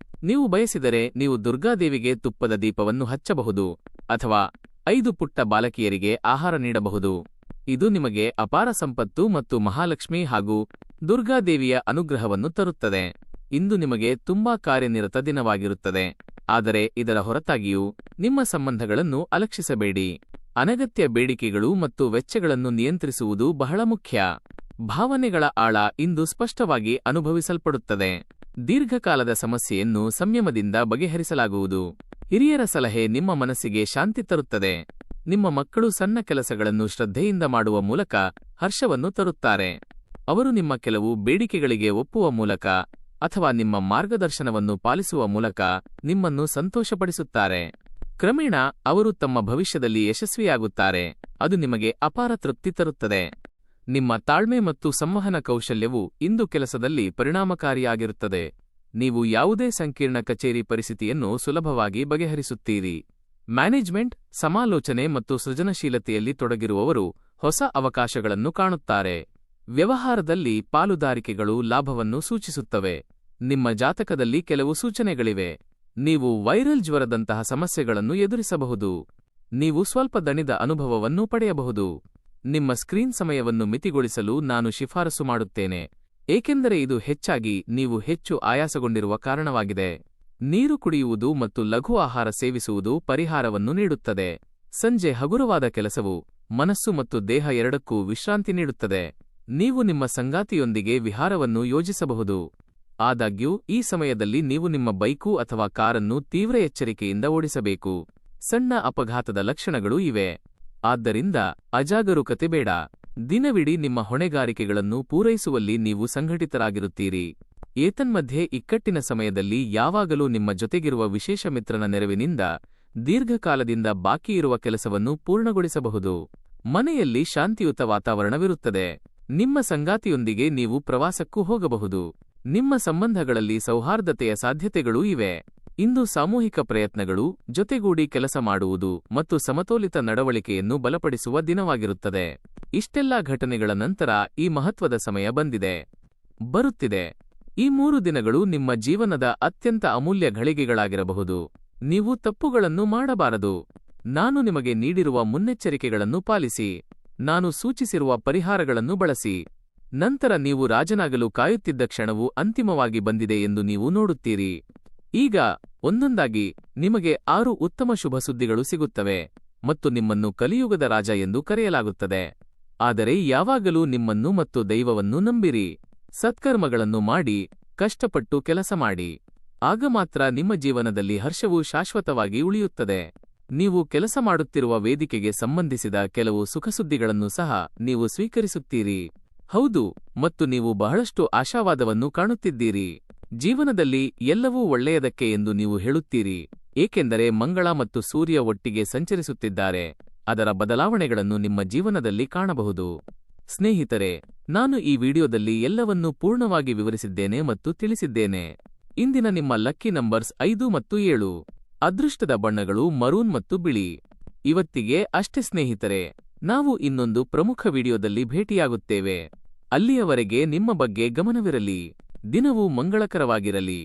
ನೀವು ಬಯಸಿದರೆ ನೀವು ದುರ್ಗಾದೇವಿಗೆ ತುಪ್ಪದ ದೀಪವನ್ನು ಹಚ್ಚಬಹುದು ಅಥವಾ 5 ಪುಟ್ಟ ಬಾಲಕಿಯರಿಗೆ ಆಹಾರ ನೀಡಬಹುದು. ಇದು ನಿಮಗೆ ಅಪಾರ ಸಂಪತ್ತು ಮತ್ತು ಮಹಾಲಕ್ಷ್ಮಿ ಹಾಗೂ ದುರ್ಗಾದೇವಿಯ ಅನುಗ್ರಹವನ್ನು ತರುತ್ತದೆ. ಇಂದು ನಿಮಗೆ ತುಂಬಾ ಕಾರ್ಯನಿರತ ದಿನವಾಗಿರುತ್ತದೆ, ಆದರೆ ಇದರ ಹೊರತಾಗಿಯೂ ನಿಮ್ಮ ಸಂಬಂಧಗಳನ್ನು ಅಲಕ್ಷಿಸಬೇಡಿ. ಅನಗತ್ಯ ಬೇಡಿಕೆಗಳು ಮತ್ತು ವೆಚ್ಚಗಳನ್ನು ನಿಯಂತ್ರಿಸುವುದು ಬಹಳ ಮುಖ್ಯ. ಭಾವನೆಗಳ ಆಳ ಇಂದು ಸ್ಪಷ್ಟವಾಗಿ ಅನುಭವಿಸಲ್ಪಡುತ್ತದೆ. ದೀರ್ಘಕಾಲದ ಸಮಸ್ಯೆಯನ್ನು ಸಂಯಮದಿಂದ ಬಗೆಹರಿಸಲಾಗುವುದು. ಹಿರಿಯರ ಸಲಹೆ ನಿಮ್ಮ ಮನಸ್ಸಿಗೆ ಶಾಂತಿ ತರುತ್ತದೆ. ನಿಮ್ಮ ಮಕ್ಕಳು ಸಣ್ಣ ಕೆಲಸಗಳನ್ನು ಶ್ರದ್ಧೆಯಿಂದ ಮಾಡುವ ಮೂಲಕ ಹರ್ಷವನ್ನು ತರುತ್ತಾರೆ. ಅವರು ನಿಮ್ಮ ಕೆಲವು ಬೇಡಿಕೆಗಳಿಗೆ ಒಪ್ಪುವ ಮೂಲಕ ಅಥವಾ ನಿಮ್ಮ ಮಾರ್ಗದರ್ಶನವನ್ನು ಪಾಲಿಸುವ ಮೂಲಕ ನಿಮ್ಮನ್ನು ಸಂತೋಷಪಡಿಸುತ್ತಾರೆ. ಕ್ರಮೇಣ ಅವರು ತಮ್ಮ ಭವಿಷ್ಯದಲ್ಲಿ ಯಶಸ್ವಿಯಾಗುತ್ತಾರೆ. ಅದು ನಿಮಗೆ ಅಪಾರ ತೃಪ್ತಿ ತರುತ್ತದೆ. ನಿಮ್ಮ ತಾಳ್ಮೆ ಮತ್ತು ಸಂವಹನ ಕೌಶಲ್ಯವು ಇಂದು ಕೆಲಸದಲ್ಲಿ ಪರಿಣಾಮಕಾರಿಯಾಗಿರುತ್ತದೆ. ನೀವು ಯಾವುದೇ ಸಂಕೀರ್ಣ ಕಚೇರಿ ಪರಿಸ್ಥಿತಿಯನ್ನು ಸುಲಭವಾಗಿ ಬಗೆಹರಿಸುತ್ತೀರಿ. ಮ್ಯಾನೇಜ್ಮೆಂಟ್, ಸಮಾಲೋಚನೆ ಮತ್ತು ಸೃಜನಶೀಲತೆಯಲ್ಲಿ ತೊಡಗಿರುವವರು ಹೊಸ ಅವಕಾಶಗಳನ್ನು ಕಾಣುತ್ತಾರೆ. ವ್ಯವಹಾರದಲ್ಲಿ ಪಾಲುದಾರಿಕೆಗಳು ಲಾಭವನ್ನು ಸೂಚಿಸುತ್ತವೆ. ನಿಮ್ಮ ಜಾತಕದಲ್ಲಿ ಕೆಲವು ಸೂಚನೆಗಳಿವೆ. ನೀವು ವೈರಲ್ ಜ್ವರದಂತಹ ಸಮಸ್ಯೆಗಳನ್ನು ಎದುರಿಸಬಹುದು. ನೀವು ಸ್ವಲ್ಪ ದಣಿದ ಅನುಭವವನ್ನು ಪಡೆಯಬಹುದು. ನಿಮ್ಮ ಸ್ಕ್ರೀನ್ ಸಮಯವನ್ನು ಮಿತಿಗೊಳಿಸಲು ನಾನು ಶಿಫಾರಸು ಮಾಡುತ್ತೇನೆ, ಏಕೆಂದರೆ ಇದು ಹೆಚ್ಚಾಗಿ ನೀವು ಹೆಚ್ಚು ಆಯಾಸಗೊಂಡಿರುವ ಕಾರಣವಾಗಿದೆ. ನೀರು ಕುಡಿಯುವುದು ಮತ್ತು ಲಘು ಆಹಾರ ಸೇವಿಸುವುದು ಪರಿಹಾರವನ್ನು ನೀಡುತ್ತದೆ. ಸಂಜೆ ಹಗುರವಾದ ಕೆಲಸವು ಮನಸ್ಸು ಮತ್ತು ದೇಹ ಎರಡಕ್ಕೂ ವಿಶ್ರಾಂತಿ ನೀಡುತ್ತದೆ. ನೀವು ನಿಮ್ಮ ಸಂಗಾತಿಯೊಂದಿಗೆ ವಿಹಾರವನ್ನು ಯೋಜಿಸಬಹುದು. ಆದಾಗ್ಯೂ ಈ ಸಮಯದಲ್ಲಿ ನೀವು ನಿಮ್ಮ ಬೈಕು ಅಥವಾ ಕಾರನ್ನು ತೀವ್ರ ಎಚ್ಚರಿಕೆಯಿಂದ ಓಡಿಸಬೇಕು. ಸಣ್ಣ ಅಪಘಾತದ ಲಕ್ಷಣಗಳೂ ಇವೆ. ಆದ್ದರಿಂದ ಅಜಾಗರೂಕತೆ ಬೇಡ. ದಿನವಿಡೀ ನಿಮ್ಮ ಹೊಣೆಗಾರಿಕೆಗಳನ್ನು ಪೂರೈಸುವಲ್ಲಿ ನೀವು ಸಂಘಟಿತರಾಗಿರುತ್ತೀರಿ. ಏತನ್ಮಧ್ಯೆ ಇಕ್ಕಟ್ಟಿನ ಸಮಯದಲ್ಲಿ ಯಾವಾಗಲೂ ನಿಮ್ಮ ಜೊತೆಗಿರುವ ವಿಶೇಷ ಮಿತ್ರನ ನೆರವಿನಿಂದ ದೀರ್ಘಕಾಲದಿಂದ ಬಾಕಿಯಿರುವ ಕೆಲಸವನ್ನು ಪೂರ್ಣಗೊಳಿಸಬಹುದು. ಮನೆಯಲ್ಲಿ ಶಾಂತಿಯುತ ವಾತಾವರಣವಿರುತ್ತದೆ. ನಿಮ್ಮ ಸಂಗಾತಿಯೊಂದಿಗೆ ನೀವು ಪ್ರವಾಸಕ್ಕೂ ಹೋಗಬಹುದು. ನಿಮ್ಮ ಸಂಬಂಧಗಳಲ್ಲಿ ಸೌಹಾರ್ದತೆಯ ಸಾಧ್ಯತೆಗಳೂ ಇವೆ. ಇಂದು ಸಾಮೂಹಿಕ ಪ್ರಯತ್ನಗಳು, ಜೊತೆಗೂಡಿ ಕೆಲಸ ಮಾಡುವುದು ಮತ್ತು ಸಮತೋಲಿತ ನಡವಳಿಕೆಯನ್ನು ಬಲಪಡಿಸುವ ದಿನವಾಗಿರುತ್ತದೆ. ಇಷ್ಟೆಲ್ಲಾ ಘಟನೆಗಳ ನಂತರ ಈ ಮಹತ್ವದ ಸಮಯ ಬರುತ್ತಿದೆ. ಈ 3 ದಿನಗಳು ನಿಮ್ಮ ಜೀವನದ ಅತ್ಯಂತ ಅಮೂಲ್ಯ ಘಳಿಗೆಗಳಾಗಿರಬಹುದು. ನೀವು ತಪ್ಪುಗಳನ್ನು ಮಾಡಬಾರದು. ನಾನು ನಿಮಗೆ ನೀಡಿರುವ ಮುನ್ನೆಚ್ಚರಿಕೆಗಳನ್ನು ಪಾಲಿಸಿ. ನಾನು ಸೂಚಿಸಿರುವ ಪರಿಹಾರಗಳನ್ನು ಬಳಸಿ. ನಂತರ ನೀವು ರಾಜನಾಗಲು ಕಾಯುತ್ತಿದ್ದ ಕ್ಷಣವು ಅಂತಿಮವಾಗಿ ಬಂದಿದೆ ಎಂದು ನೀವು ನೋಡುತ್ತೀರಿ. ಈಗ ಒಂದೊಂದಾಗಿ ನಿಮಗೆ 6 ಉತ್ತಮ ಶುಭ ಸುದ್ದಿಗಳು ಸಿಗುತ್ತವೆ ಮತ್ತು ನಿಮ್ಮನ್ನು ಕಲಿಯುಗದ ರಾಜ ಎಂದು ಕರೆಯಲಾಗುತ್ತದೆ. ಆದರೆ ಯಾವಾಗಲೂ ನಿಮ್ಮನ್ನು ಮತ್ತು ದೈವವನ್ನು ನಂಬಿರಿ. ಸತ್ಕರ್ಮಗಳನ್ನು ಮಾಡಿ, ಕಷ್ಟಪಟ್ಟು ಕೆಲಸ ಮಾಡಿ. ಆಗ ಮಾತ್ರ ನಿಮ್ಮ ಜೀವನದಲ್ಲಿ ಹರ್ಷವು ಶಾಶ್ವತವಾಗಿ ಉಳಿಯುತ್ತದೆ. ನೀವು ಕೆಲಸ ಮಾಡುತ್ತಿರುವ ವೇದಿಕೆಗೆ ಸಂಬಂಧಿಸಿದ ಕೆಲವು ಸುಖಸುದ್ದಿಗಳನ್ನು ಸಹ ನೀವು ಸ್ವೀಕರಿಸುತ್ತೀರಿ. ಹೌದು, ಮತ್ತು ನೀವು ಬಹಳಷ್ಟು ಆಶಾವಾದವನ್ನು ಕಾಣುತ್ತಿದ್ದೀರಿ. ಜೀವನದಲ್ಲಿ ಎಲ್ಲವೂ ಒಳ್ಳೆಯದಕ್ಕೆ ಎಂದು ನೀವು ಹೇಳುತ್ತೀರಿ, ಏಕೆಂದರೆ ಮಂಗಳ ಮತ್ತು ಸೂರ್ಯ ಒಟ್ಟಿಗೆ ಸಂಚರಿಸುತ್ತಿದ್ದಾರೆ. ಅದರ ಬದಲಾವಣೆಗಳನ್ನು ನಿಮ್ಮ ಜೀವನದಲ್ಲಿ ಕಾಣಬಹುದು. ಸ್ನೇಹಿತರೆ, ನಾನು ಈ ವಿಡಿಯೋದಲ್ಲಿ ಎಲ್ಲವನ್ನೂ ಪೂರ್ಣವಾಗಿ ವಿವರಿಸಿದ್ದೇನೆ ಮತ್ತು ತಿಳಿಸಿದ್ದೇನೆ. ಇಂದಿನ ನಿಮ್ಮ ಲಕ್ಕಿ ನಂಬರ್ಸ್ 5 ಮತ್ತು 7. ಅದೃಷ್ಟದ ಬಣ್ಣಗಳು ಮರೂನ್ ಮತ್ತು ಬಿಳಿ. ಇವತ್ತಿಗೆ ಅಷ್ಟೇ ಸ್ನೇಹಿತರೆ. ನಾವು ಇನ್ನೊಂದು ಪ್ರಮುಖ ವಿಡಿಯೋದಲ್ಲಿ ಭೇಟಿಯಾಗುತ್ತೇವೆ. ಅಲ್ಲಿಯವರೆಗೆ ನಿಮ್ಮ ಬಗ್ಗೆ ಗಮನವಿರಲಿ. ದಿನವು ಮಂಗಳಕರವಾಗಿರಲಿ.